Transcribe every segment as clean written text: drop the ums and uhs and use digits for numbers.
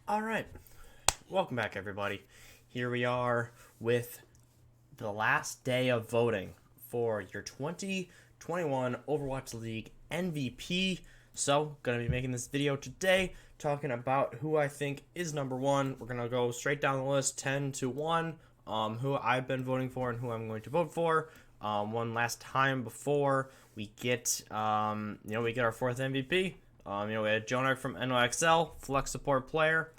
All right, welcome back, everybody. Here we are with the last day of voting for your 2021 Overwatch League MVP. So, gonna be making this video today talking about who I think is number one. We're gonna go straight down the list, 10 to 1, who I've been voting for and who I'm going to vote for. One last time before we get, we get our fourth MVP. We had Jonak from NOXL, flex support player.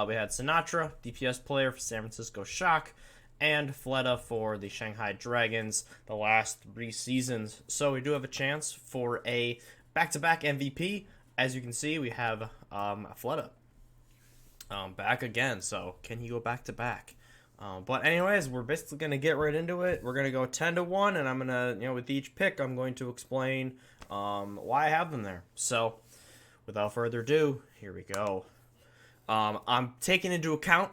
We had Sinatra, DPS player for San Francisco Shock, and Fleta for the Shanghai Dragons the last 3 seasons. So we do have a chance for a back-to-back MVP. As you can see, we have Fleta back again. So can he go back-to-back? But anyways, we're basically going to get right into it. We're going to go 10 to 1, and I'm going to, with each pick, I'm going to explain why I have them there. So without further ado, here we go. I'm taking into account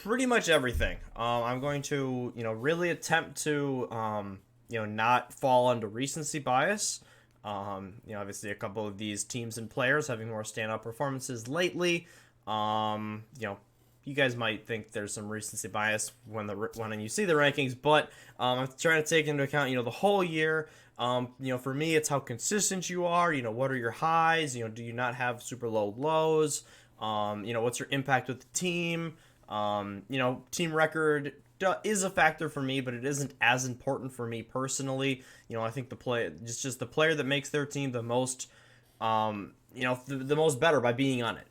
pretty much everything. I'm going to, really attempt to, not fall under recency bias. Obviously a couple of these teams and players having more standout performances lately. You guys might think there's some recency bias when you see the rankings, but I'm trying to take into account, the whole year. For me, it's how consistent you are. What are your highs? Do you not have super low lows? What's your impact with the team? Team record is a factor for me, but it isn't as important for me personally. I think it's just the player that makes their team the most, the most better by being on it.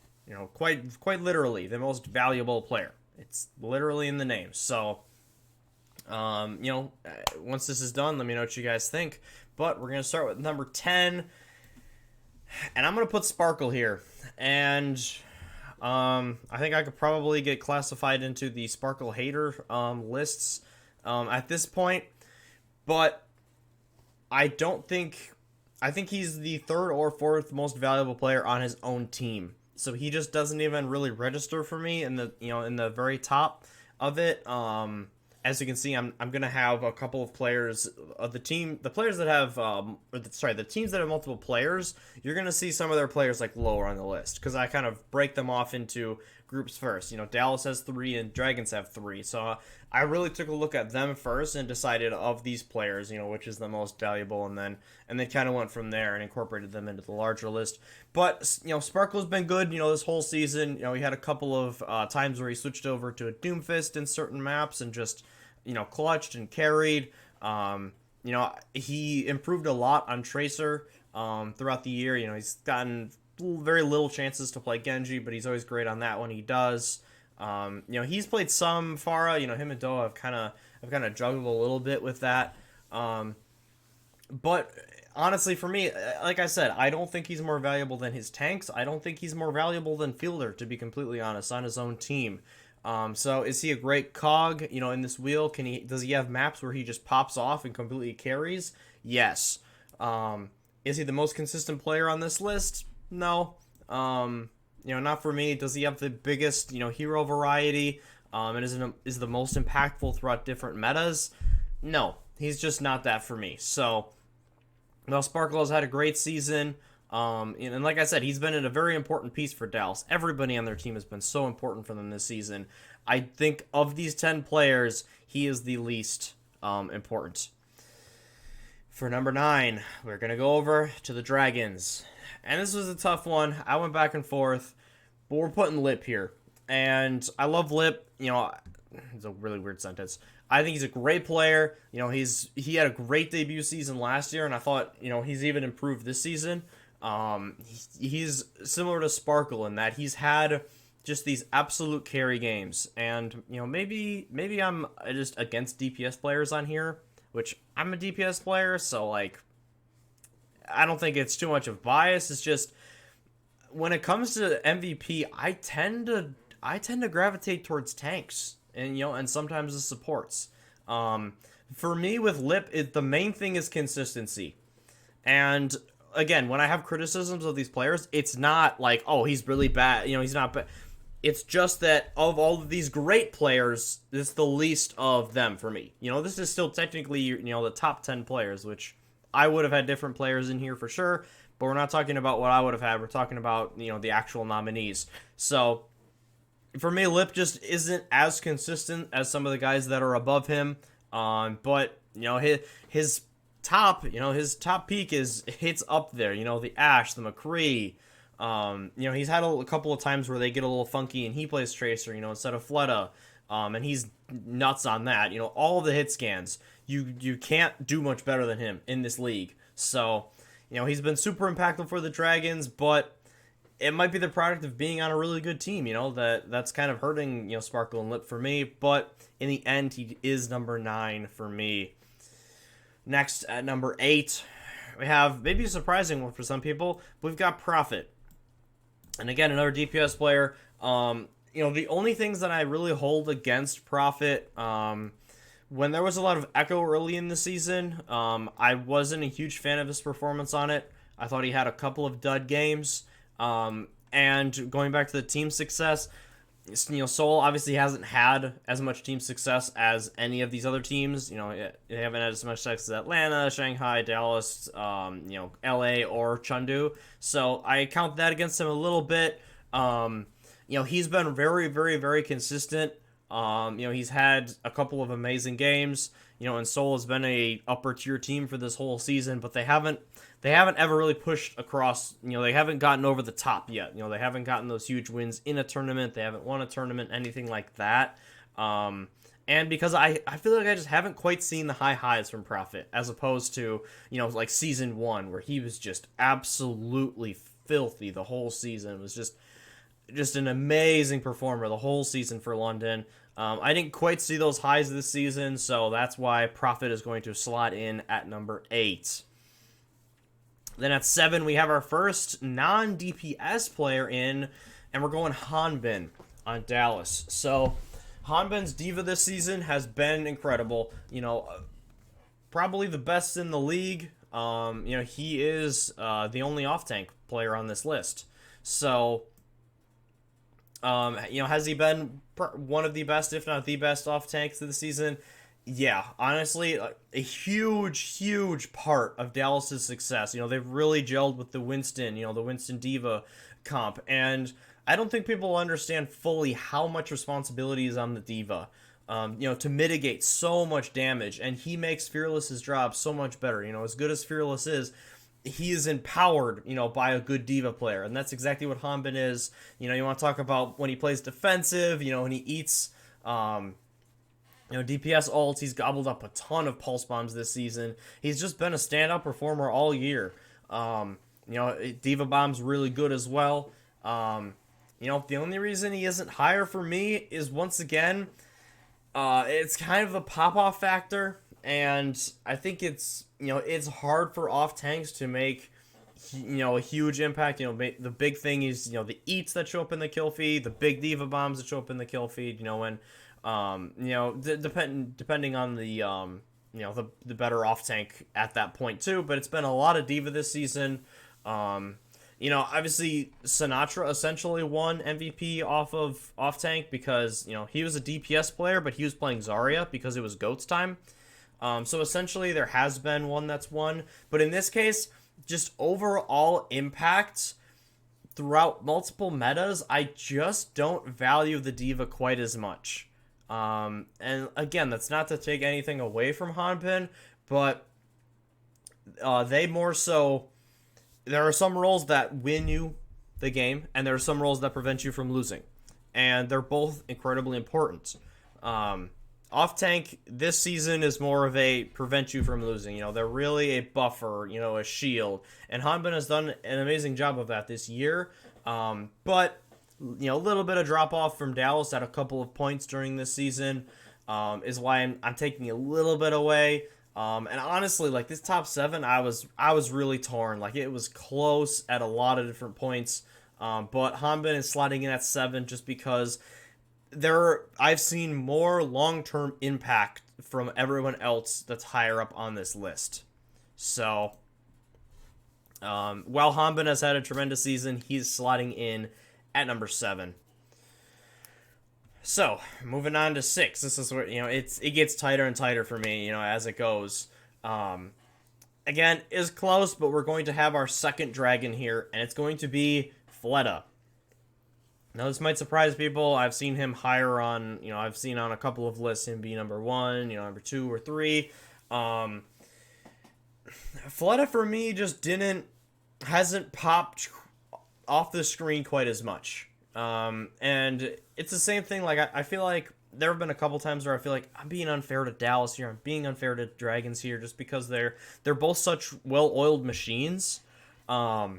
Quite literally the most valuable player. It's literally in the name. So, once this is done, let me know what you guys think. But we're gonna start with number 10, and I'm gonna put Sparkle here, and I think I could probably get classified into the Sparkle hater lists at this point, but I think he's the third or fourth most valuable player on his own team. So he just doesn't even really register for me in the very top of it. As you can see, I'm gonna have a couple of players of the teams that have multiple players. You're gonna see some of their players like lower on the list because I kind of break them off into groups first. Dallas has 3 and Dragons have 3. So I really took a look at them first and decided of these players, which is the most valuable, and then kind of went from there and incorporated them into the larger list. But Sparkle's been good, this whole season. He had a couple of times where he switched over to a Doomfist in certain maps and just clutched and carried. He improved a lot on Tracer throughout the year. He's gotten very little chances to play Genji, but he's always great on that when he does. He's played some Pharah. Him and Doa have kind of juggled a little bit with that. But honestly, for me, like I said, I don't think he's more valuable than his tanks. I don't think he's more valuable than Fielder, to be completely honest, on his own team. So is he a great cog, in this wheel? Does he have maps where he just pops off and completely carries? Yes. Is he the most consistent player on this list? No. Not for me. Does he have the biggest, hero variety? And is the most impactful throughout different metas? No. He's just not that for me. So, Sparkle has had a great season. And like I said, he's been in a very important piece for Dallas. Everybody on their team has been so important for them this season. I think of these 10 players, he is the least important. For number 9, we're going to go over to the Dragons. And this was a tough one. I went back and forth, but we're putting Lip here. And I love Lip. It's a really weird sentence. I think he's a great player. He had a great debut season last year, and I thought, he's even improved this season. He's similar to Sparkle in that he's had just these absolute carry games, and maybe I'm just against DPS players on here, which I'm a DPS player, so I don't think it's too much of bias. It's just when it comes to MVP, I tend to gravitate towards tanks and sometimes the supports. For me with Lip, the main thing is consistency, and again, when I have criticisms of these players, it's not like, oh, he's really bad. He's not bad. It's just that of all of these great players, this is the least of them for me. This is still technically, the top 10 players, which I would have had different players in here for sure, but we're not talking about what I would have had. We're talking about, the actual nominees. So, For me, Lip just isn't as consistent as some of the guys that are above him. But his his top peak is hits up there. The Ash, the McCree. He's had a couple of times where they get a little funky and he plays Tracer, instead of Fleta. And he's nuts on that. All of the hit scans. You can't do much better than him in this league. So, he's been super impactful for the Dragons, but it might be the product of being on a really good team, that's kind of hurting, Sparkle and Lip for me. But in the end, he is number 9 for me. Next, at number 8, we have maybe a surprising one for some people. We've got Prophet. And again, another DPS player. The only things that I really hold against Prophet, when there was a lot of Echo early in the season, I wasn't a huge fan of his performance on it. I thought he had a couple of dud games. And going back to the team success, Seoul obviously hasn't had as much team success as any of these other teams. They haven't had as much success as Atlanta, Shanghai, Dallas, LA, or Chengdu. So I count that against him a little bit. He's been very, very, very consistent. He's had a couple of amazing games. And Seoul has been a upper tier team for this whole season, but they haven't ever really pushed across. They haven't gotten over the top yet. They haven't gotten those huge wins in a tournament. They haven't won a tournament, anything like that. And because I feel like I just haven't quite seen the high highs from Prophet, as opposed to, like season 1, where he was just absolutely filthy the whole season. It was just an amazing performer the whole season for London. I didn't quite see those highs this season, so that's why Prophet is going to slot in at number 8. Then at 7, we have our first non-DPS player in, and we're going Hanbin on Dallas. So Hanbin's Diva this season has been incredible. Probably the best in the league. He is the only off-tank player on this list. So, has he been one of the best, if not the best, off-tanks of the season? Yeah, honestly, a huge, huge part of Dallas's success. They've really gelled with the Winston, the Winston Diva comp. And I don't think people understand fully how much responsibility is on the Diva, to mitigate so much damage. And he makes Fearless's job so much better. As good as Fearless is, he is empowered, by a good Diva player. And that's exactly what Hanbin is. You want to talk about when he plays defensive, when he eats, DPS ults. He's gobbled up a ton of pulse bombs this season. He's just been a standout performer all year. Diva bomb's really good as well. The only reason he isn't higher for me is, once again, it's kind of a pop-off factor. And I think it's hard for off-tanks to make, a huge impact. The big thing is, the eats that show up in the kill feed, the big Diva bombs that show up in the kill feed, when, depending on the, the better off-tank at that point too. But it's been a lot of Diva this season. Obviously Sinatra essentially won MVP off of off-tank because, he was a DPS player, but he was playing Zarya because it was GOAT's time. So essentially there has been one that's won. But in this case, just overall impact throughout multiple metas, I just don't value the Diva quite as much. And again, that's not to take anything away from Hanbin, but they more so... There are some roles that win you the game, and there are some roles that prevent you from losing. And they're both incredibly important. Off-tank this season is more of a prevent you from losing. They're really a buffer, a shield. And Hanbin has done an amazing job of that this year. But, a little bit of drop-off from Dallas at a couple of points during this season is why I'm taking a little bit away. And honestly, this top 7, I was really torn. It was close at a lot of different points. But Hanbin is sliding in at 7 just because I've seen more long-term impact from everyone else that's higher up on this list. So, while Hanbin has had a tremendous season, he's sliding in at number 7. So, moving on to 6. This is where, it gets tighter and tighter for me, as it goes. Again, is close, but we're going to have our second dragon here, and it's going to be Fleta. Now, this might surprise people. I've seen him higher on, I've seen on a couple of lists him be number one, number two or three. Fleta for me just hasn't popped off the screen quite as much. And it's the same thing. Like, I feel like there have been a couple times where I feel like I'm being unfair to Dallas here. I'm being unfair to Dragons here just because they're both such well-oiled machines. But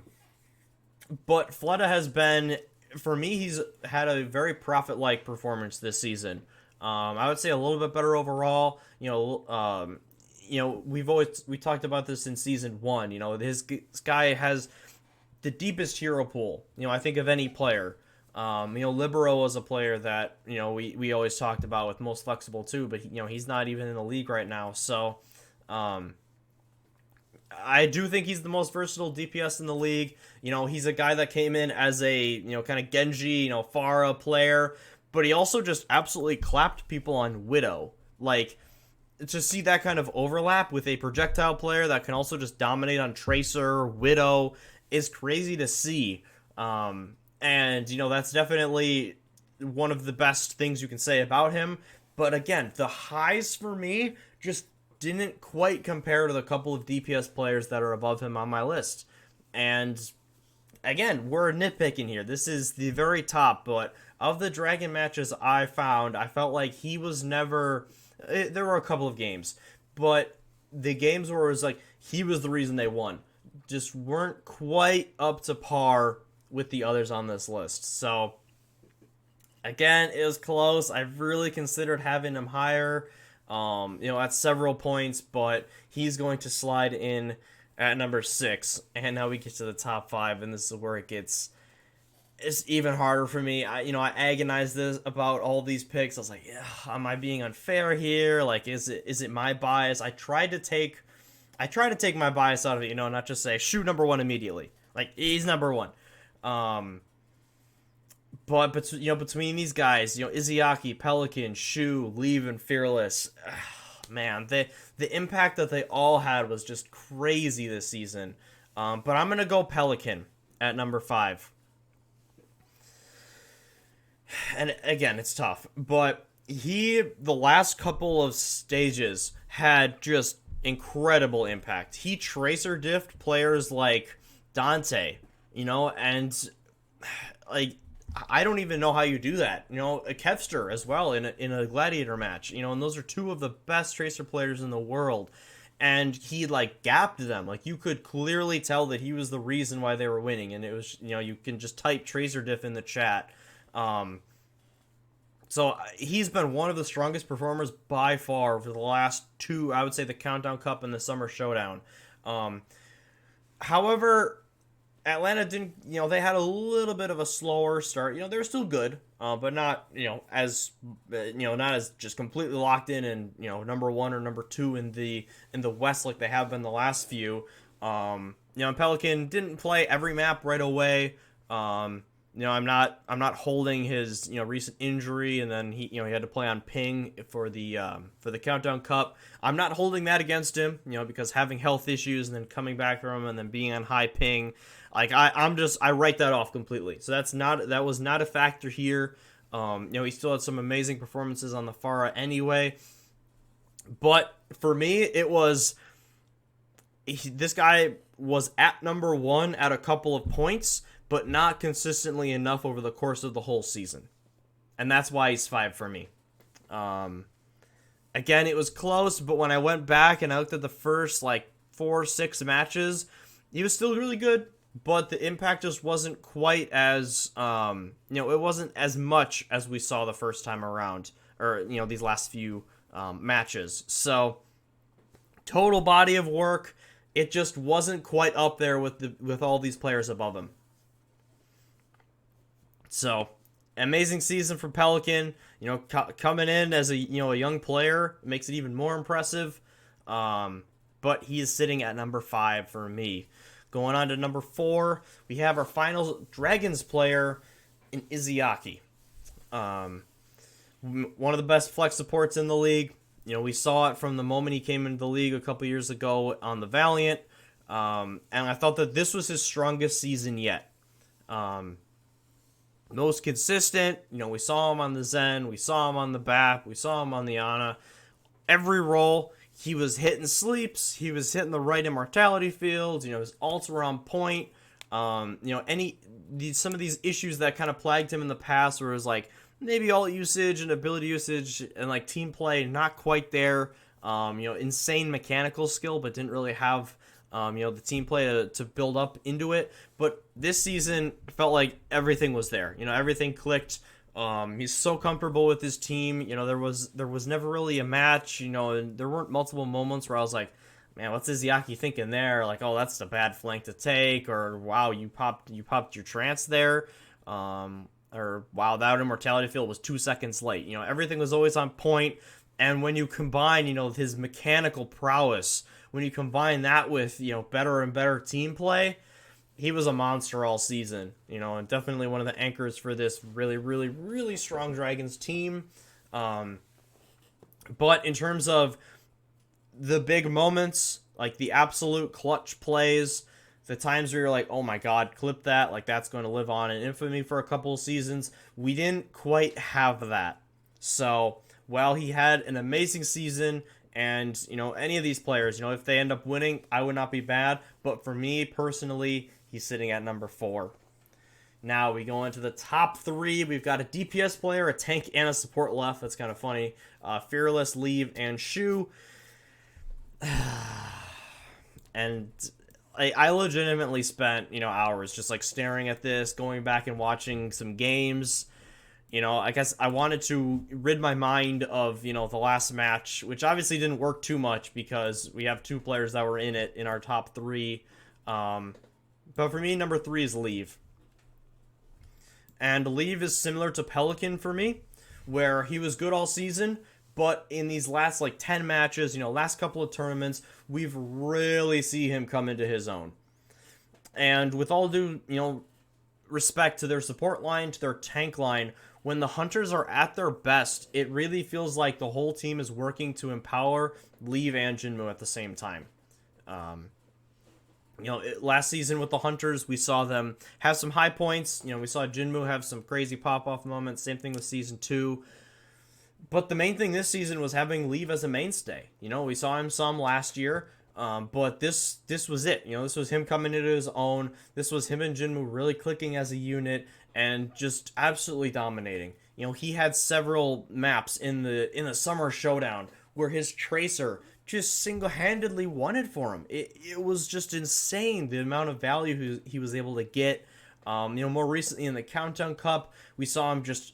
Fleta has been, for me, he's had a very prophet-like performance this season. I would say a little bit better overall. We talked about this in season 1. This guy has the deepest hero pool, I think, of any player. Libero was a player that, we always talked about with most flexible too, but, he's not even in the league right now. So, I do think he's the most versatile DPS in the league. He's a guy that came in as a, kind of Genji, Pharah player, but he also just absolutely clapped people on Widow. Like, to see that kind of overlap with a projectile player that can also just dominate on Tracer, Widow, is crazy to see. And, that's definitely one of the best things you can say about him. But again, the highs for me just didn't quite compare to the couple of DPS players that are above him on my list. And again, we're nitpicking here. This is the very top, but of the Dragon matches I felt like he was never... There were a couple of games, but the games where it was like he was the reason they won just weren't quite up to par with the others on this list. So again, it was close. I really considered having him higher, at several points, but he's going to slide in at number 6. And now we get to the top 5, and this is where it's even harder for me. I agonized about all these picks. I was like, yeah, am I being unfair here? Like, is it my bias? I tried to take my bias out of it, not just say shoot number 1 immediately. Like, he's number 1. But between these guys, Izayaki, Pelican, Shu, Leave, and Fearless, man, the impact that they all had was just crazy this season. But I'm gonna go Pelican at number 5. And again, it's tough, but the last couple of stages had just incredible impact. He Tracer diffed players like Dante, and like, I don't even know how you do that. A Kevster as well in a Gladiator match, and those are two of the best Tracer players in the world. And he, like, gapped them. Like, you could clearly tell that he was the reason why they were winning. And it was, you can just type Tracer diff in the chat. So he's been one of the strongest performers by far over the last 2, I would say the Countdown Cup and the Summer Showdown. However, Atlanta didn't, they had a little bit of a slower start. They were still good, but not, as, not as just completely locked in and, number 1 or number 2 in the West like they have been the last few. Pelican didn't play every map right away. I'm not holding his, recent injury, and then he had to play on ping for the Countdown Cup. I'm not holding that against him, because having health issues and then coming back from him and then being on high ping, like, I write that off completely. So that was not a factor here. He still had some amazing performances on the Pharah anyway. But for me, this guy was at number 1 at a couple of points, but not consistently enough over the course of the whole season. And that's why he's 5 for me. Again, it was close, but when I went back and I looked at the first, 4-6 matches, he was still really good, but the impact just wasn't quite as, it wasn't as much as we saw the first time around, or, these last few matches. So, total body of work, it just wasn't quite up there with all these players above him. So, amazing season for Pelican. Coming in as a young player makes it even more impressive. But he is sitting at number 5 for me. Going on to number 4, we have our final Dragons player in Izayaki. One of the best flex supports in the league. We saw it from the moment he came into the league a couple years ago on the Valiant. And I thought that this was his strongest season yet. most consistent. We saw him on the Zen, we saw him on the BAP, we saw him on the Ana. Every roll, he was hitting sleeps, he was hitting the right immortality fields, his ults were on point. Some of these issues that kind of plagued him in the past, where it was like maybe ult usage and ability usage and like team play not quite there. Insane mechanical skill, but didn't really have the team play to build up into it. But this season felt like everything was there. Everything clicked. He's so comfortable with his team. There was never really a match. And there weren't multiple moments where I was like, man, what's Izayaki thinking there? Like, oh, that's a bad flank to take, or wow, you popped your trance there. Or wow, that immortality field was 2 seconds late. Everything was always on point. And when you combine, his mechanical prowess, when you combine that with, better and better team play, he was a monster all season, and definitely one of the anchors for this really, really, really strong Dragons team. But in terms of the big moments, like the absolute clutch plays, the times where you're like, oh my god, clip that, like that's going to live on in infamy for a couple of seasons, we didn't quite have that. So while he had an amazing season, and any of these players, if they end up winning, I would not be bad. But for me personally, he's sitting at number 4. Now we go into the top 3. We've got a DPS player, a tank, and a support left. That's kind of funny. Fearless, Leave, and Shu. And I legitimately spent hours just like staring at this, going back and watching some games. I guess I wanted to rid my mind of, the last match, which obviously didn't work too much because we have 2 players that were in it in our top 3. But for me, number 3 is Leave. And Leave is similar to Pelican for me, where he was good all season, but in these last 10 matches, last couple of tournaments, we've really seen him come into his own. And with all due, respect to their support line, to their tank line, when the Hunters are at their best, it really feels like the whole team is working to empower Leave and Jinmu at the same time. Last season with the Hunters, we saw them have some high points. We saw Jinmu have some crazy pop-off moments. Same thing with Season 2. But the main thing this season was having Leave as a mainstay. We saw him some last year. But this was it. This was him coming into his own. This was him and Jinmu really clicking as a unit and just absolutely dominating. He had several maps in the summer showdown where his Tracer just single-handedly won it for him. It was just insane the amount of value he was able to get. More recently in the Countdown Cup, we saw him just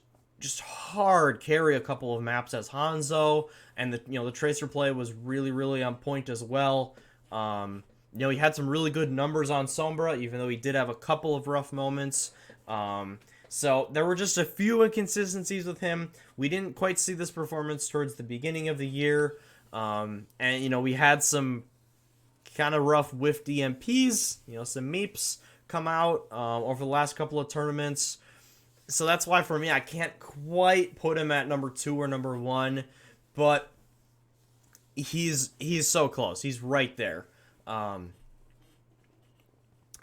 hard carry a couple of maps as Hanzo, and the Tracer play was really, really on point as well. He had some really good numbers on Sombra, even though he did have a couple of rough moments. So there were just a few inconsistencies with him. We didn't quite see this performance towards the beginning of the year. And we had some kind of rough whiff DMPs, some meeps come out over the last couple of tournaments. So that's why for me, I can't quite put him at number 2 or number 1, but he's so close. He's right there.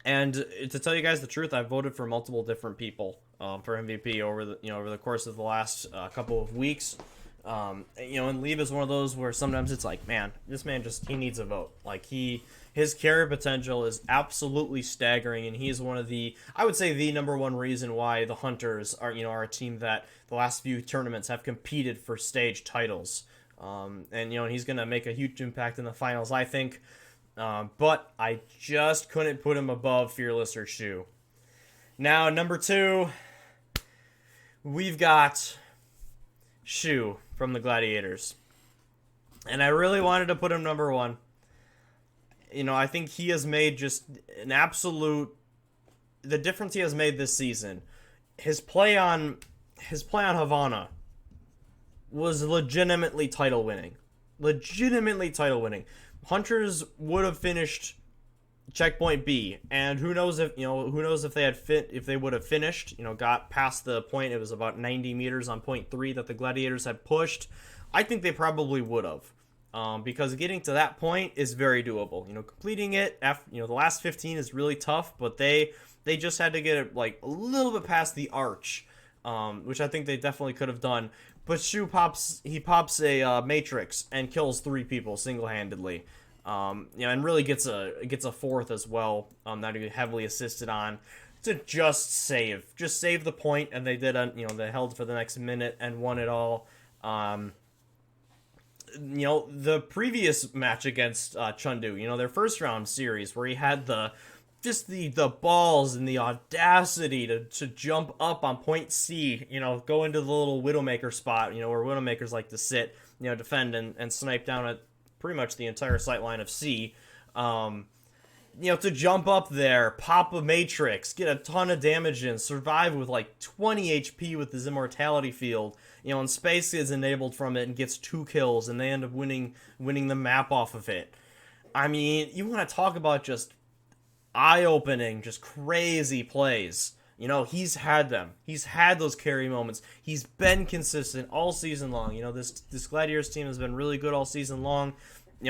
And to tell you guys the truth, I've voted for multiple different people for MVP over the course of the last couple of weeks. And Leave is one of those where sometimes it's like, man, this man he needs a vote. Like his carry potential is absolutely staggering, and he's one of I would say the number 1 reason why the Hunters are a team that the last few tournaments have competed for stage titles. And he's gonna make a huge impact in the finals, I think. But I just couldn't put him above Fearless or Shu. Now, number 2, we've got Shu from the Gladiators. And I really wanted to put him number 1. I think he has made just an absolute... The difference he has made this season. His play on Havana was legitimately title winning. Hunters would have finished checkpoint B, and who knows if they would have finished, got past the point. It was about 90 meters on point 3 that the Gladiators had pushed. I think they probably would have. because getting to that point is very doable. Completing it after the last 15 is really tough, but they just had to get it like a little bit past the arch, which I think they definitely could have done. But Shu pops a Matrix and kills 3 people single-handedly. And really gets a fourth as well. That he heavily assisted on to just save the point, and they did. They held for the next minute and won it all. The previous match against Chengdu, their first round series where he had the balls and the audacity to jump up on point C, go into the little Widowmaker spot, where Widowmakers like to sit, defend and snipe down at pretty much the entire sight line of C. To jump up there, pop a Matrix, get a ton of damage in, survive with like 20 HP with his immortality field, and Space is enabled from it and gets 2 kills, and they end up winning the map off of it. I mean, you want to talk about just eye-opening, just crazy plays. He's had them. He's had those carry moments. He's been consistent all season long. This Gladiators team has been really good all season long.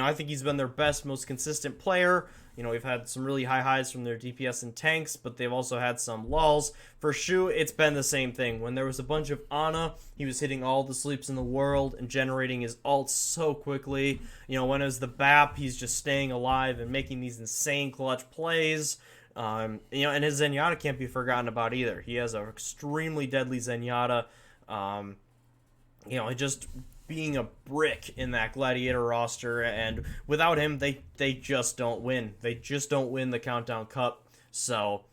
I think he's been their best, most consistent player. We've had some really high highs from their DPS and tanks, but they've also had some lulls. For Shu, it's been the same thing. When there was a bunch of Ana, he was hitting all the sleeps in the world and generating his ults so quickly. When it was the BAP, he's just staying alive and making these insane clutch plays. And his Zenyatta can't be forgotten about either. He has an extremely deadly Zenyatta. Just being a brick in that Gladiator roster, and without him, they just don't win. They just don't win the Countdown Cup. So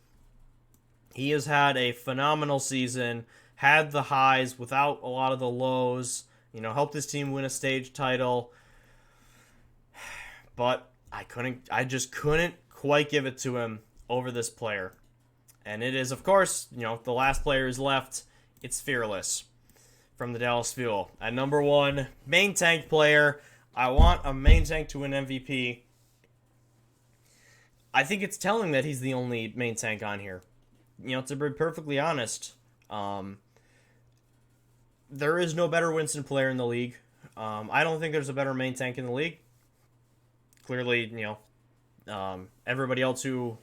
he has had a phenomenal season, had the highs without a lot of the lows, helped his team win a stage title. But I just couldn't quite give it to him over this player. And it is, of course, the last player is left. It's Fearless from the Dallas Fuel. At number 1, main tank player. I want a main tank to win MVP. I think it's telling that he's the only main tank on here. To be perfectly honest, there is no better Winston player in the league. I don't think there's a better main tank in the league. Clearly, everybody else who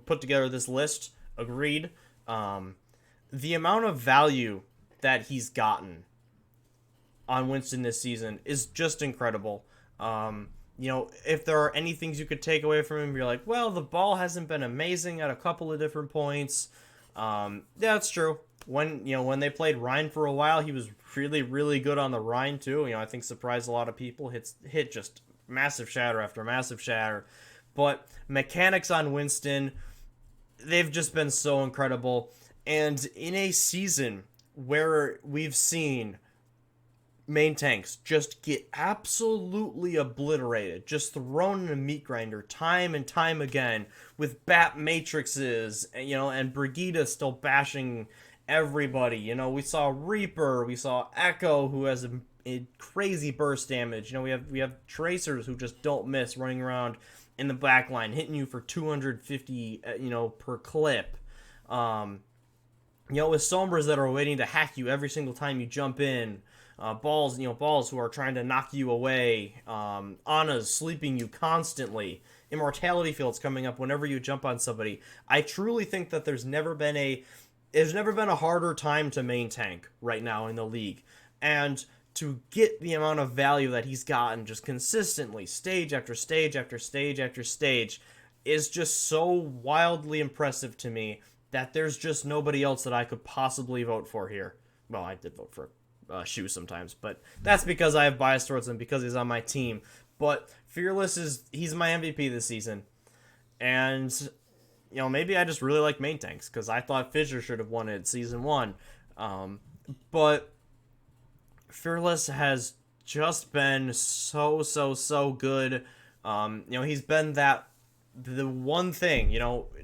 put together this list agreed. The amount of value that he's gotten on Winston this season is just incredible. If there are any things you could take away from him, you're like, well, the ball hasn't been amazing at a couple of different points. Yeah, that's true. When they played Rhine for a while, he was really, really good on the Rhine too. I think surprised a lot of people. Hit just massive shatter after massive shatter. But mechanics on Winston, they've just been so incredible. And in a season where we've seen main tanks just get absolutely obliterated, just thrown in a meat grinder time and time again, with BAP matrices, and Brigitte still bashing everybody. We saw Reaper, we saw Echo, who has a crazy burst damage. We have Tracers who just don't miss, running around in the back line, hitting you for 250, per clip. With Sombras that are waiting to hack you every single time you jump in. Balls who are trying to knock you away. Ana's sleeping you constantly. Immortality fields coming up whenever you jump on somebody. I truly think that there's never been a harder time to main tank right now in the league. And to get the amount of value that he's gotten just consistently, stage after stage after stage after stage, is just so wildly impressive to me that there's just nobody else that I could possibly vote for here. Well, I did vote for Shu sometimes, but that's because I have bias towards him because he's on my team. But Fearless he's my MVP this season. And, maybe I just really like main tanks because I thought Fissure should have won it season 1. But Fearless has just been so good. He's been the one thing,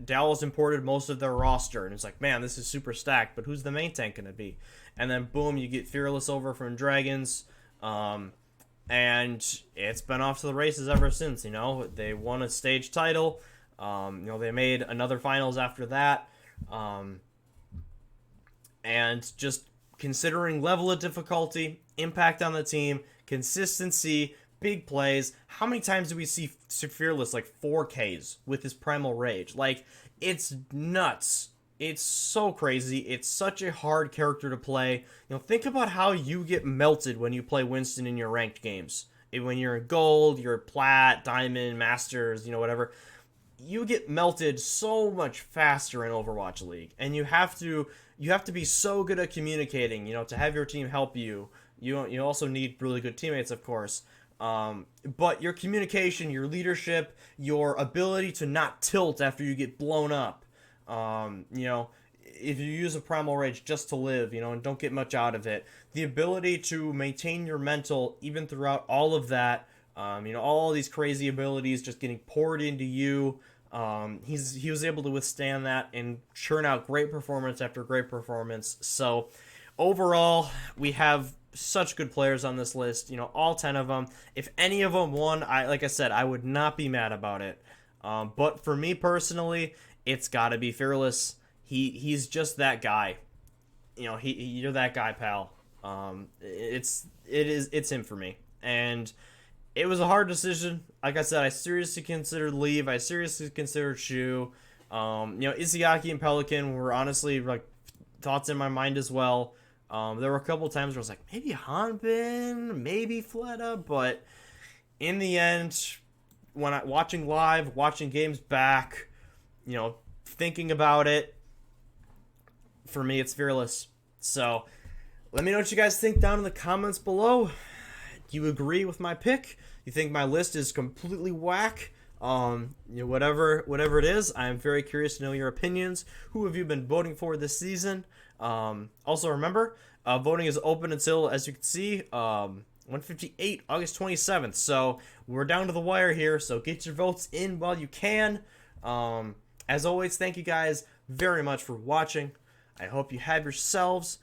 Dallas imported most of their roster, and it's like, man, this is super stacked, but who's the main tank going to be? And then, boom, you get Fearless over from Dragons, and it's been off to the races ever since, They won a stage title, they made another finals after that, and just considering level of difficulty, impact on the team, consistency, big plays. How many times do we see Fearless like 4Ks with his Primal Rage? Like, it's nuts. It's so crazy. It's such a hard character to play. Think about how you get melted when you play Winston in your ranked games. When you're in gold, you're plat, diamond, masters, whatever. You get melted so much faster in Overwatch League, and you have to be so good at communicating, to have your team help you. You also need really good teammates, of course. But your communication, your leadership, your ability to not tilt after you get blown up. If you use a Primal Rage just to live, and don't get much out of it, the ability to maintain your mental even throughout all of that, all these crazy abilities just getting poured into you. He was able to withstand that and churn out great performance after great performance. So overall, we have such good players on this list. All 10 of them. If any of them won, like I said, I would not be mad about it. But for me personally, it's got to be Fearless. He's just that guy. You're that guy, pal. It's him for me. And it was a hard decision. Like I said, I seriously considered Leave. I seriously considered Shu. Izayaki and Pelican were honestly like thoughts in my mind as well. There were a couple times where I was like, maybe Hanbin, maybe Fleta, but in the end, when watching live, watching games back, thinking about it, for me, it's Fearless. So let me know what you guys think down in the comments below. Do you agree with my pick? You think my list is completely whack? Whatever it is, I'm very curious to know your opinions. Who have you been voting for this season? Also remember, voting is open until, as you can see, 1:58, August 27th. So we're down to the wire here. So get your votes in while you can. As always, thank you guys very much for watching. I hope you have yourselves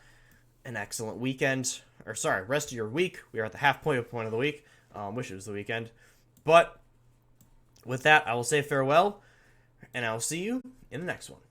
an excellent weekend. Or sorry, rest of your week. We are at the halfway point of the week. Wish it was the weekend. But with that, I will say farewell, and I will see you in the next one.